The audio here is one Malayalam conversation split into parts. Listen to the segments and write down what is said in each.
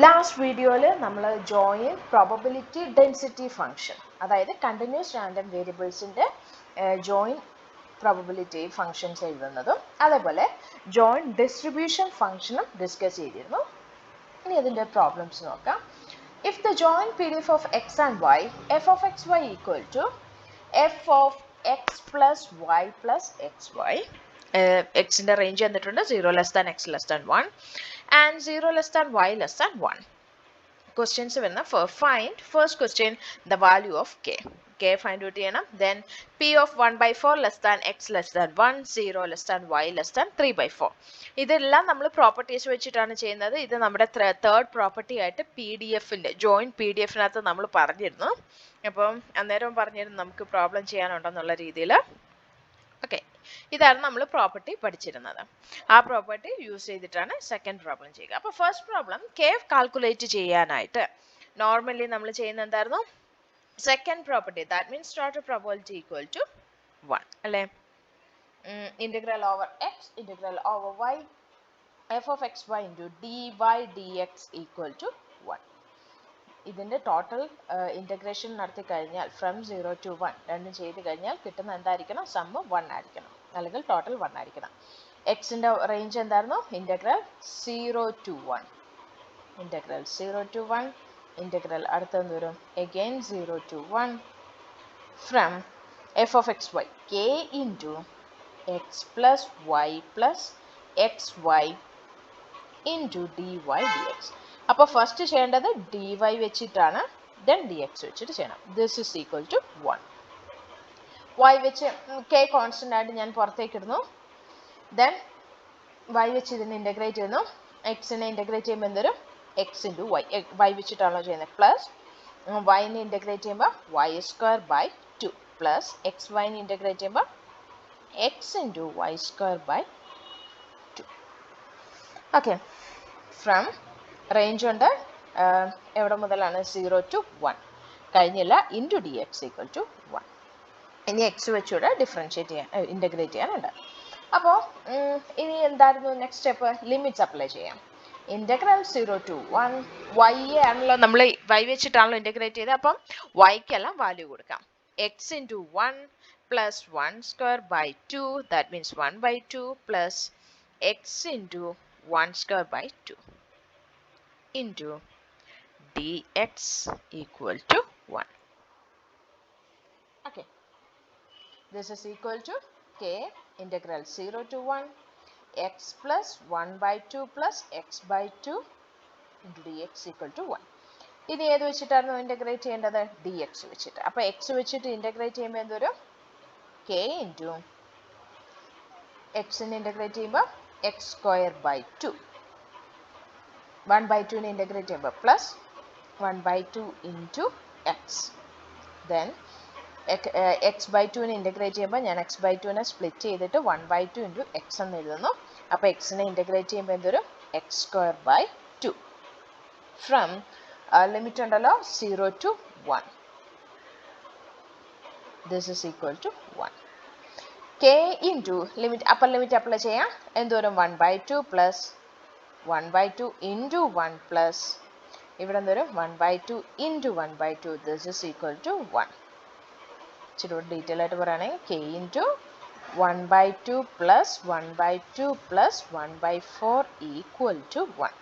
ലാസ്റ്റ് വീഡിയോയിൽ നമ്മൾ ജോയിൻ പ്രോബബിലിറ്റി ഡെൻസിറ്റി ഫംഗ്ഷൻ, അതായത് കണ്ടിന്യൂസ് റാൻഡം വേരിയബിൾസിൻ്റെ ജോയിൻ പ്രോബബിലിറ്റി ഫംഗ്ഷൻസ് എഴുതുന്നതും അതേപോലെ ജോയിൻ ഡിസ്ട്രിബ്യൂഷൻ ഫംഗ്ഷനും ഡിസ്കസ് ചെയ്തിരുന്നു. ഇനി അതിൻ്റെ പ്രോബ്ലംസ് നോക്കാം. If the join PDF of x and y, f of xy equal to f of x plus y plus xy, എക്സിൻ്റെ റേഞ്ച് എന്നിട്ടുണ്ട് 0 less than x less than 1 and 0 less than y less than 1. Questions വരുന്ന find first question the value of k. K find out ചെയ്യണം. Then p of 1 by 4 less than x less than 1, 0 less than y less than 3 by 4. ഇതെല്ലാം നമ്മൾ പ്രോപ്പർട്ടീസ് വെച്ചിട്ടാണ് ചെയ്യുന്നത്. ഇത് നമ്മുടെ തേർഡ് പ്രോപ്പർട്ടി ആയിട്ട് PDF-ൻ്റെ ജോയിൻറ്റ് PDF-നകത്ത് നമ്മൾ പറഞ്ഞിരുന്നു. അപ്പം അന്നേരം പറഞ്ഞിരുന്നു നമുക്ക് പ്രോബ്ലം ചെയ്യാനുണ്ടെന്നുള്ള രീതിയിൽ. ഓക്കെ, ഇതാണ് നമ്മൾ പ്രോപ്പർട്ടി പഠിച്ചിരുന്നത്. ആ പ്രോപ്പർട്ടി യൂസ് ചെയ്തിട്ടാണ് സെക്കൻഡ് പ്രോബ്ലം ചെയ്യുക. അപ്പോൾ ഫസ്റ്റ് പ്രോബ്ലം കെ കാൽക്കുലേറ്റ് ചെയ്യാനായിട്ട് നോർമലി നമ്മൾ ചെയ്യുന്ന എന്തായിരുന്നു? Second property, that means total probability equal to 1 അല്ലേ? Integral over X integral over Y F of X Y into D Y D X equal to 1. ഇതിൻ്റെ ടോട്ടൽ ഇൻ്റഗ്രേഷൻ നടത്തി കഴിഞ്ഞാൽ ഫ്രം 0 to 1 രണ്ടും ചെയ്ത് കഴിഞ്ഞാൽ കിട്ടുന്ന എന്തായിരിക്കണം? സമ്മ് 1 ആയിരിക്കണം, അല്ലെങ്കിൽ ടോട്ടൽ 1 ആയിരിക്കണം. എക്സിൻ്റെ റേഞ്ച് എന്തായിരുന്നു? Integral 0 to 1, integral 0 to 1, integral അടുത്തെന്ത് വരും? Again 0 to 1 from f of X y k into X plus y plus x Y into D Y D x. അപ്പോൾ ഫസ്റ്റ് ചെയ്യേണ്ടത് ഡി വൈ വെച്ചിട്ടാണ്, ദെൻ ഡി എക്സ് വെച്ചിട്ട് ചെയ്യണം. This is equal to 1. Y വെച്ച് കെ കോൺസ്റ്റൻ്റ് ആയിട്ട് ഞാൻ പുറത്തേക്ക് ഇടുന്നു. ദെൻ വൈ വെച്ച് ഇതിനെ ഇൻ്റഗ്രേറ്റ് ചെയ്യുന്നു. എക്സിനെ ഇൻ്റഗ്രേറ്റ് ചെയ്യുമ്പോൾ എന്തൊരു? എക്സ് ഇൻറ്റു വൈ, വൈ വെച്ചിട്ടാണല്ലോ ചെയ്യുന്നത്. പ്ലസ് വൈനെ ഇൻ്റഗ്രേറ്റ് ചെയ്യുമ്പോൾ y square by 2 plus x വൈനെ ഇൻ്റഗ്രേറ്റ് ചെയ്യുമ്പോൾ x into y square by 2. Okay, from range ഉണ്ട് എവിടെ മുതലാണ്? 0 to 1 കഴിഞ്ഞില്ല, into d X equal to 1. ഇനി എക്സ് വെച്ചുകൂടെ ഡിഫറൻഷ്യേറ്റ് ചെയ്യാൻ ഇൻ്റഗ്രേറ്റ് ചെയ്യാനുണ്ട്. അപ്പോൾ ഇനി എന്തായിരുന്നു നെക്സ്റ്റ് സ്റ്റെപ്പ്? ലിമിറ്റ്സ് അപ്ലൈ ചെയ്യാം. ഇൻ്റഗ്രൽ 0 to 1 വൈ ആണല്ലോ, നമ്മൾ വൈ വെച്ചിട്ടാണല്ലോ ഇൻ്റഗ്രേറ്റ് ചെയ്തത്. അപ്പം വൈക്കെല്ലാം വാല്യൂ കൊടുക്കാം. X into 1 plus 1 square by 2, that means 1 by 2 plus X into 1 square by 2 into dx equal to 1. Okay, this is equal to k integral 0 to 1 x plus 1 by 2 plus x by 2 into dx equal to 1. ഇനി ഏത് വെച്ചിട്ടാണ് ഇൻ്റഗ്രേറ്റ് ചെയ്യേണ്ടത്? ഡി എക്സ് വെച്ചിട്ട്. അപ്പോൾ എക്സ് വെച്ചിട്ട് ഇൻ്റഗ്രേറ്റ് ചെയ്യുമ്പോൾ എന്തൊരു? കെ ഇൻറ്റു എക്സിന് ഇൻ്റഗ്രേറ്റ് ചെയ്യുമ്പോൾ x square by 2, 1 by 2 integrate ചെയ്യുമ്പോൾ plus 1 by 2 into x. Then x by 2നെ ഇൻ്റഗ്രേറ്റ് ചെയ്യുമ്പോൾ ഞാൻ എക്സ് ബൈ 2നെ സ്പ്ലിറ്റ് ചെയ്തിട്ട് 1 by 2 ഇൻറ്റു എക്സ് എന്ന് എഴുതുന്നു. അപ്പോൾ എക്സിനെ ഇൻ്റഗ്രേറ്റ് ചെയ്യുമ്പോൾ എന്തൊരു? X square by 2 from limit ഉണ്ടല്ലോ 0 to 1. This is equal to 1. K into limit upper limit apply ചെയ്യാം. എന്തോരം? 1 by 2 പ്ലസ് 1 by 2 into 1 plus ഇവിടെ എന്തോരും? 1 by 2 into 1 by 2. This is equal to 1. ഇച്ചിരി ഡീറ്റെയിൽ ആയിട്ട് പറയുകയാണെങ്കിൽ k into 1 by 2 plus 1 by 2 plus 1 by 4 equal to 1.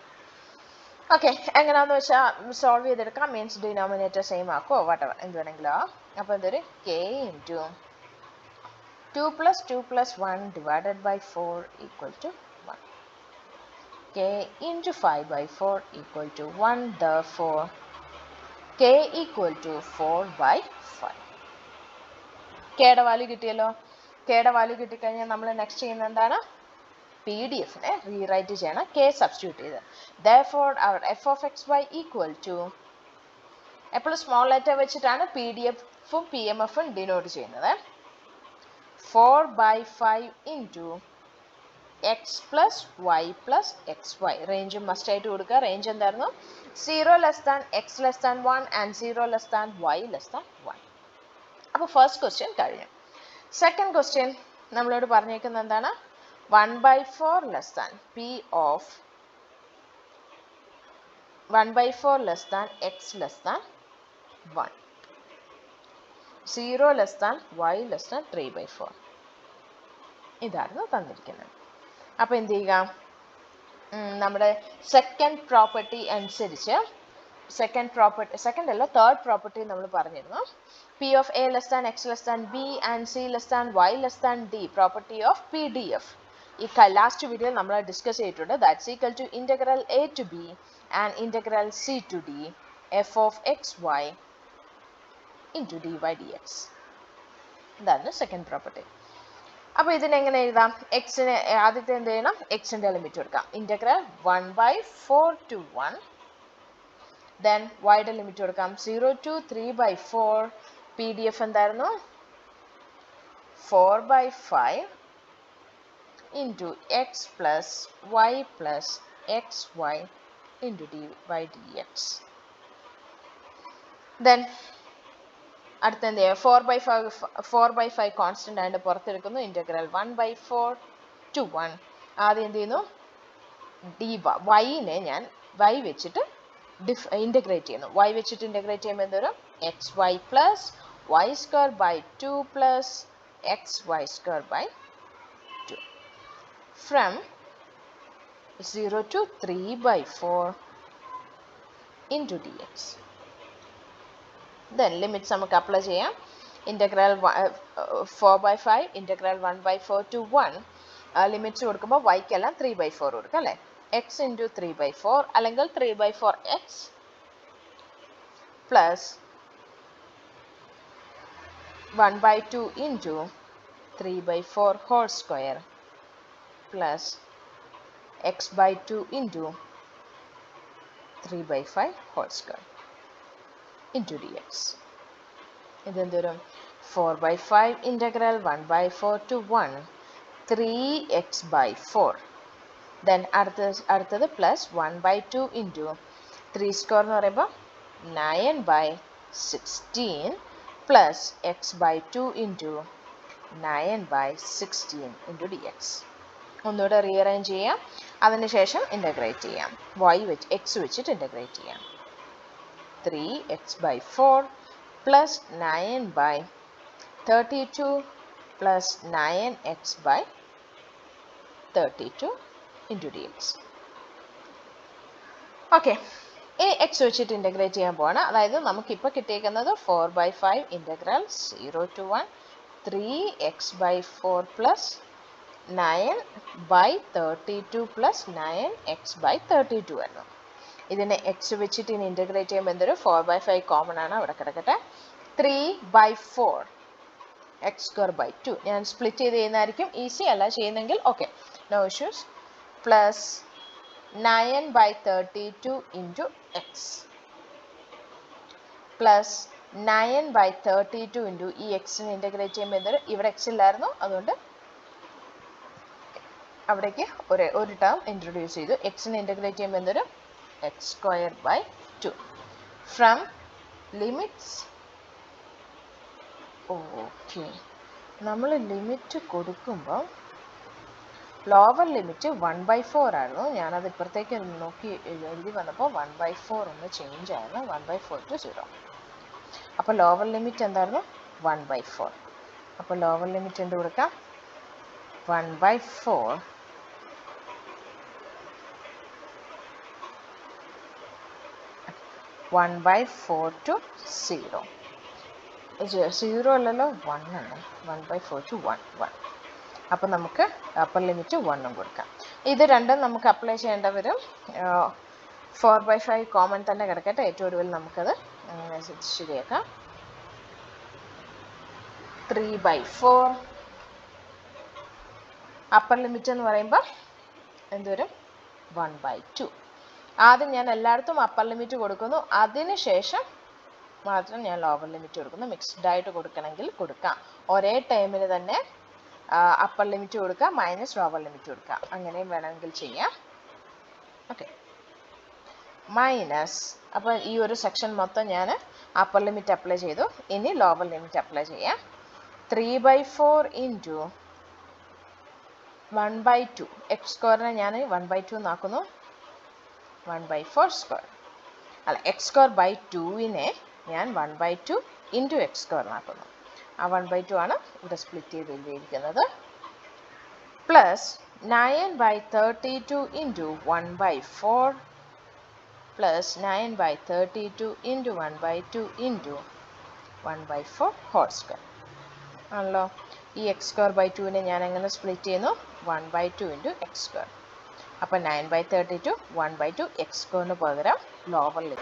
Okay, എങ്ങനെയാണെന്ന് വെച്ചാൽ സോൾവ് ചെയ്തെടുക്കാം. മീൻസ് ഡിനോമിനേറ്റർ സെയിം ആക്കുമോ വാട്ടവർ എന്ത് വേണമെങ്കിലോ. അപ്പോൾ എന്തൊരു? k into 2 plus 2 plus 1 divided by 4 equal to 1. k into 5 by 4 equal to 1. Therefore, k equal to 4 by 5. കെയുടെ വാല്യൂ കിട്ടിയല്ലോ. കെയുടെ വാല്യൂ കിട്ടിക്കഴിഞ്ഞാൽ നമ്മൾ നെക്സ്റ്റ് ചെയ്യുന്നത് എന്താണ്? PDF-നെ റീറൈറ്റ് ചെയ്യണം, കെ സബ്സ്റ്റിറ്റ്യൂട്ട് ചെയ്ത്. Therefore, our f of x y equal to, എപ്പോഴും സ്മോൾ ലെറ്റർ വെച്ചിട്ടാണ് PDF-ഉം PMF-ഉം ഡിനോട്ട് ചെയ്യുന്നത്. 4 by 5 into x plus y plus x y. റേഞ്ചും മസ്റ്റ് ആയിട്ട് കൊടുക്കുക. റേഞ്ച് എന്തായിരുന്നു? 0 less than x less than 1 and 0 less than y less than 1. അപ്പോൾ ഫസ്റ്റ് ക്വസ്റ്റ്യൻ കഴിഞ്ഞു. സെക്കൻഡ് ക്വസ്റ്റ്യൻ നമ്മളോട് പറഞ്ഞേക്കുന്നത് എന്താണ്? 1 by 4 less than p of 1/4 less than x less than 1. 0 less than y less than 3/4. ഇതായിരുന്നു തന്നിരിക്കുന്നത്. അപ്പോൾ എന്ത് ചെയ്യുക, നമ്മുടെ സെക്കൻഡ് പ്രോപ്പർട്ടി അനുസരിച്ച് തേർഡ് പ്രോപ്പർട്ടി നമ്മൾ പറഞ്ഞിരുന്നു. P of A less than x less than b and c less than y less than d, property of PDF. ഈ ലാസ്റ്റ് വീഡിയോയിൽ നമ്മൾ ഡിസ്കസ് ചെയ്തിട്ടുണ്ട്. That's equal to integral a to b and integral c to d f of x y into dy dx. ഇതാണ് സെക്കൻഡ് പ്രോപ്പർട്ടി. അപ്പോൾ ഇതിനെങ്ങനെ എഴുതാം? എക്സിന് ആദ്യത്തെ എന്ത് ചെയ്യണം? എക്സിൻ്റെ ലിമിറ്റ് കൊടുക്കാം. Integral 1/4 to 1. ദെൻ വൈയുടെ ലിമിറ്റ് കൊടുക്കാം 0 to 3/4. PDF എന്തായിരുന്നു? 4/5 into x plus y plus xy into dy dx. Then അടുത്ത എന്ത് ചെയ്യുക? 4/5 കോൺസ്റ്റൻ്റ് ആയിട്ട് പുറത്തെടുക്കുന്നു. Integral 1/4 to 1. ആദ്യം എന്ത് ചെയ്യുന്നു? വൈനെ ഞാൻ y വെച്ചിട്ട് ഇൻ്റഗ്രേറ്റ് ചെയ്യുന്നു. y വെച്ചിട്ട് ഇൻ്റഗ്രേറ്റ് ചെയ്യുമ്പോൾ എന്ത് വരും? xy plus y square by 2 plus xy square by 2 from 0 to 3/4 into dx. Then limits നമുക്ക് അപ്ലൈ ചെയ്യാം. Integral 4/5 integral 1/4 to 1. ലിമിറ്റ്സ് കൊടുക്കുമ്പോൾ വൈക്കെല്ലാം 3/4 കൊടുക്കാം അല്ലേ? x into 3/4 അല്ലെങ്കിൽ 3/4x plus 1/2 into 3/4 whole square plus x/2 into 3/5 whole square into dx. ഇതെന്ത് വരും? 4/5 integral 1/4 to 1 3x/4. ദെൻ അടുത്തത് പ്ലസ് 1/2 ഇൻറ്റു 3 സ്ക്വയർ എന്ന് പറയുമ്പോൾ 9/16 plus x/2 into 9/16 into dx. ഒന്നുകൂടെ റീഅറേഞ്ച് ചെയ്യാം. അതിനുശേഷം ഇൻ്റഗ്രേറ്റ് ചെയ്യാം. x വെച്ചിട്ട് ഇൻ്റഗ്രേറ്റ് ചെയ്യാം. 3x/4 plus 9/32 plus 9x/32 into dx. Okay, ഇനി എക്സ് വെച്ചിട്ട് ഇൻ്റഗ്രേറ്റ് ചെയ്യാൻ പോവാണ്. അതായത് നമുക്കിപ്പോൾ കിട്ടിയേക്കുന്നത് 4/5 integral 0 to 1 3x/4 plus 9/32 plus 9x/32 ആയിരുന്നു. ഇതിനെ എക്സ് വെച്ചിട്ട് ഇനി ഇൻ്റഗ്രേറ്റ് ചെയ്യുമ്പോൾ എന്തൊരു 4/5 കോമൺ ആണ്, അവിടെ കിടക്കട്ടെ. 3/4 എക്സ് സ്ക്വയർ ബൈ 2 ഞാൻ സ്പ്ലിറ്റ് ചെയ്ത് ചെയ്യുന്നതായിരിക്കും ഈസി. അല്ല ചെയ്യുന്നെങ്കിൽ okay, no issues. Plus 9/32 into X plus 9/32 into ഈ എക്സിന് ഇൻ്റഗ്രേറ്റ് ചെയ്യുമ്പോൾ എന്തൊരു, ഇവിടെ എക്സ് ഇല്ലായിരുന്നു അതുകൊണ്ട് അവിടേക്ക് ഒരു ടേം ഇൻട്രൊഡ്യൂസ് ചെയ്തു. എക്സിന് ഇൻ്റഗ്രേറ്റ് ചെയ്യുമ്പോൾ എന്തൊരു X square by 2 from limits. Okay, നമ്മൾ ലിമിറ്റ് കൊടുക്കുമ്പോൾ ലോവർ ലിമിറ്റ് 1/4 ആയിരുന്നു. ഞാനത് ഇപ്പുറത്തേക്ക് നോക്കി എഴുതി വന്നപ്പോൾ 1/4 ഒന്ന് ചേഞ്ച് ആയിരുന്നു. 1/4 to 0. അപ്പോൾ ലോവർ ലിമിറ്റ് എന്തായിരുന്നു? 1/4. അപ്പോൾ ലോവർ ലിമിറ്റ് എന്ത് കൊടുക്കാം? 1/4 to 0. 0 അല്ലല്ലോ, 1 ആണ്. 1/4 to 1. അപ്പോൾ നമുക്ക് അപ്പർ ലിമിറ്റ് 1 കൊടുക്കാം. ഇത് രണ്ടും നമുക്ക് അപ്ലൈ ചെയ്യേണ്ട വരും. 4/5 കോമൺ തന്നെ കിടക്കട്ടെ. ഏറ്റവും ഒടുവിൽ നമുക്കത് ശരിയാക്കാം. 3/4 അപ്പർ ലിമിറ്റ് എന്ന് പറയുമ്പോൾ എന്തുവരും? 1/2. ആദ്യം ഞാൻ എല്ലായിടത്തും അപ്പർ ലിമിറ്റ് കൊടുക്കുന്നു, അതിനുശേഷം മാത്രം ഞാൻ ലോവർ ലിമിറ്റ് കൊടുക്കുന്നു. മിക്സ്ഡ് ആയിട്ട് കൊടുക്കണമെങ്കിൽ കൊടുക്കാം. ഒരേ ടൈമിൽ തന്നെ അപ്പർ ലിമിറ്റ് കൊടുക്കുക മൈനസ് ലോവർ ലിമിറ്റ് കൊടുക്കുക, അങ്ങനെയും വേണമെങ്കിൽ ചെയ്യാം. Okay, minus. അപ്പോൾ ഈ ഒരു സെക്ഷൻ മൊത്തം ഞാൻ അപ്പർ ലിമിറ്റ് അപ്ലൈ ചെയ്തു. ഇനി ലോവർ ലിമിറ്റ് അപ്ലൈ ചെയ്യാം. 3/4 ഇൻറ്റു 1/2 എക്സ് സ്ക്വയറിനെ ഞാൻ 1/2 എന്നാക്കുന്നു. 1/4 സ്ക്വയർ അല്ല എക്സ് സ്ക്വയർ ബൈ ടുവിനെ ഞാൻ 1/2 ഇൻറ്റു എക്സ് സ്ക്വയറിനാക്കുന്നു. ആ 1/2 ആണ് ഇവിടെ സ്പ്ലിറ്റ് ചെയ്ത് എഴുതിയിരിക്കുന്നത്. Plus 9/32 into 1/4 plus 9/32 into 1/2 into 1/4 whole square ആണല്ലോ. ഈ എക്സ് സ്ക്വയർ ബൈ ടുവിനെ ഞാൻ എങ്ങനെ സ്പ്ലിറ്റ് ചെയ്യുന്നു? 1/2 ഇൻറ്റു എക്സ് സ്ക്വയർ. അപ്പോൾ 9/32 1/2 എക്സ് സ്ക്വയറിന് പകരം ലോവറിൽ.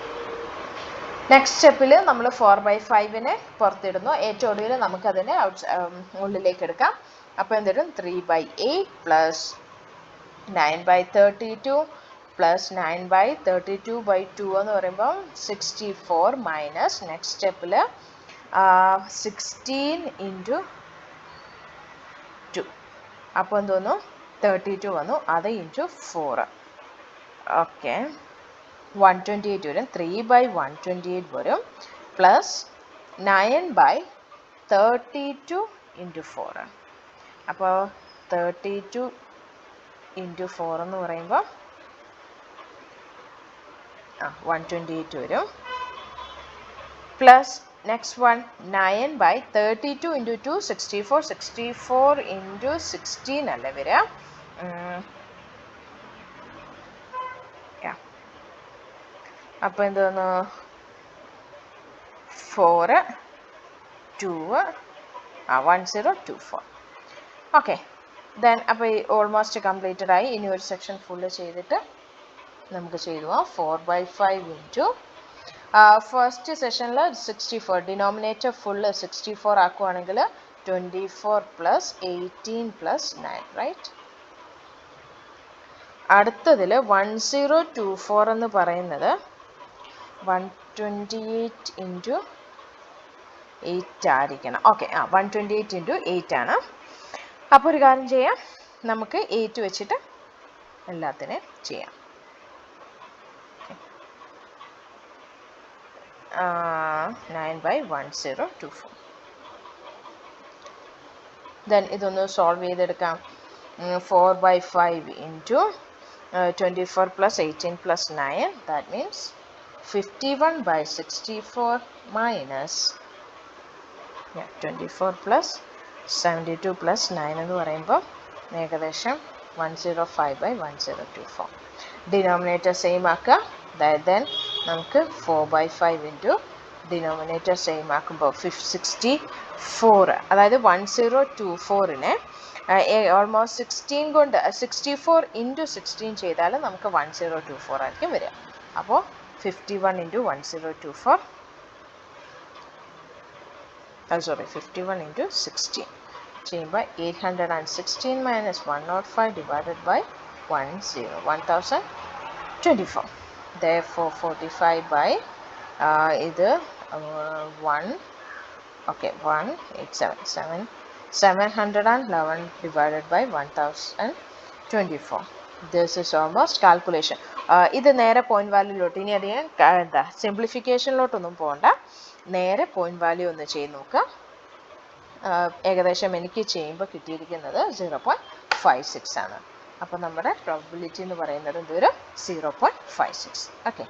നെക്സ്റ്റ് സ്റ്റെപ്പിൽ നമ്മൾ 4/5നെ പുറത്തിടുന്നു. ഏറ്റവും ഒടുവിൽ നമുക്കതിനെ ഉള്ളിലേക്ക് എടുക്കാം. അപ്പോൾ എന്തിടും? 3/8 പ്ലസ് 9/32 പ്ലസ് 9/32/2 എന്ന് പറയുമ്പോൾ 64 മൈനസ് നെക്സ്റ്റ് സ്റ്റെപ്പിൽ 16 ഇൻറ്റു 2. അപ്പോൾ എന്തോന്നു? 32 വന്നു. അത് ഇൻറ്റു 4. ഓക്കെ, 128 വരും. 3/128 വരും. Plus 9/32 into 4. അപ്പോൾ 32 ഇൻറ്റു 4 എന്ന് പറയുമ്പോൾ 128 വരും. Plus next one 9/32 into 2 64. 64 into 16 അല്ലേ വരിക? അപ്പോൾ എന്തോന്നു? 4 2 1024. ഓക്കെ, ദെൻ അപ്പോൾ ഈ ഓൾമോസ്റ്റ് കംപ്ലീറ്റഡ് ആയി. ഇനി ഒരു സെക്ഷൻ ഫുള്ള് ചെയ്തിട്ട് നമുക്ക് ചെയ്തു പോവാം. 4/5 ഇൻറ്റു ഫസ്റ്റ് സെഷനിൽ 64 ഡിനോമിനേറ്റർ ഫുള്ള് 64 ആക്കുവാണെങ്കിൽ 24 പ്ലസ് 18 പ്ലസ് 9 റൈറ്റ്. അടുത്തതിൽ 1024 എന്ന് പറയുന്നത് 128 ഇൻറ്റു 8 ആയിരിക്കണം. ഓക്കെ, 128 ഇൻറ്റു 8 ആണ്. അപ്പോൾ ഒരു കാര്യം ചെയ്യാം, നമുക്ക് 8 വെച്ചിട്ട് എല്ലാത്തിനെയും ചെയ്യാം. 9/1024. ദെൻ ഇതൊന്ന് സോൾവ് ചെയ്തെടുക്കാം. 4/5 into 24 plus 18 plus 9 that means 51/64 minus 24 plus 72 plus 9 എന്ന് പറയുമ്പോൾ ഏകദേശം 105/1024. ഡിനോമിനേറ്റർ സെയിം ആക്കുക. ദെൻ നമുക്ക് 4/5 ഇൻറ്റു ഡിനോമിനേറ്റർ സെയിം ആക്കുമ്പോൾ 64, അതായത് 1024നെ ഓൾമോസ്റ്റ് 16 കൊണ്ട് 64 ഇൻറ്റു 16 ചെയ്താൽ നമുക്ക് 1024 ആയിരിക്കും വരിക. അപ്പോൾ 51 ഇൻറ്റു 1024 51 ഇൻറ്റു 16 ചെയ്യുമ്പോൾ 816 minus 105 divided by 1024. Therefore 45 by ഇത് 187 711 divided by 1024. This is almost calculation. ഇത് നേരെ പോയിന്റ് വാല്യൂലോട്ട്, ഇനി അധികം എന്താ സിംപ്ലിഫിക്കേഷനിലോട്ടൊന്നും പോകണ്ട, നേരെ പോയിന്റ് വാല്യൂ ഒന്ന് ചെയ്ത് നോക്കുക. ഏകദേശം എനിക്ക് ചെയ്യുമ്പോൾ കിട്ടിയിരിക്കുന്നത് 0.56 ആണ്. അപ്പോൾ നമ്മുടെ പ്രോബബിലിറ്റി എന്ന് പറയുന്നത് എന്തൊരു 0.56. ഓക്കെ.